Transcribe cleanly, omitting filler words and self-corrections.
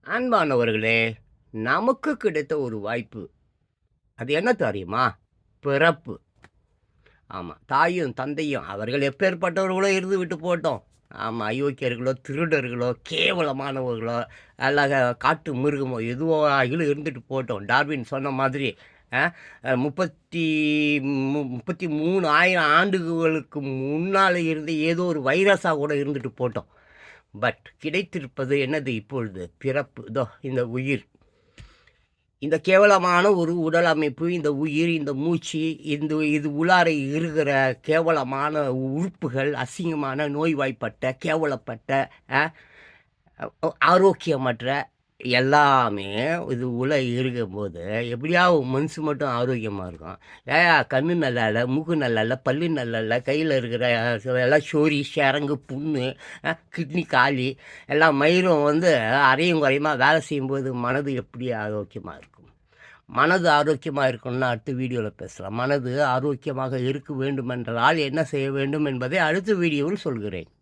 அன்பானவர்களே, நமக்கு கிடைத்த ஒரு வாய்ப்பு. அது என்ன தெரியுமா? பிறப்பு. ஆமா. தாயும், தந்தையும் அவர்கள் எப்பேர்ப்பட்டவர்களோ இருந்துவிட்டு போட்டும். ஆமா. அயோக்கியர்களோ, திருடர்களோ, கேவலமானவர்களோ, அல்ல காட்டு மிருகமோ எதுவோ ஆகிலும் இருந்துட்டு போட்டும். டார்வின் சொன்ன மாதிரி அ 33,000 ஆண்டுகளுக்கு முன்னால இருந்த ஏதோ ஒரு வைரஸா கூட இருந்துட்டு போட்டும். பட் கிடைத்திருப்பது என்னது இப்பொழுது? பிறப்பு. இதோ இந்த உயிர். இந்த கேவலமான ஒரு உடல் அமைப்பு, இந்த உயிர், இந்த மூச்சு, இது உள்ளார இருக்கிற கேவலமான உறுப்புகள், அசிங்கமான, நோய்வாய்ப்பட்ட, கேவலப்பட்ட, அ ஆரோக்கியமற்ற எல்லாமே இது உள்ள இருக்கும்போது, எப்படியாவது மனுஷன் மட்டும் ஆரோக்கியமா இருக்கும். ஏயா கண்ணு நல்லா இல்ல, மூக்கு நல்லா இல்ல, பல்லு நல்லா இல்ல, கையில இருக்கிற எல்லாம் சொறி, சரங்கு, புண்ணு, கிட்னி காலி, எல்லாம் மயிரும் அரையும் குறையுமா வேலை செய்யும்போது மனது எப்படி ஆரோக்கியமா இருக்கும்? மனது ஆரோக்கியமா இருக்கணும்னா அடுத்த வீடியோல பேசலாம். மனது ஆரோக்கியமாக இருக்க வேண்டுமென்றால் என்ன செய்ய வேண்டும் என்பதை அடுத்த வீடியோவில் சொல்கிறேன்.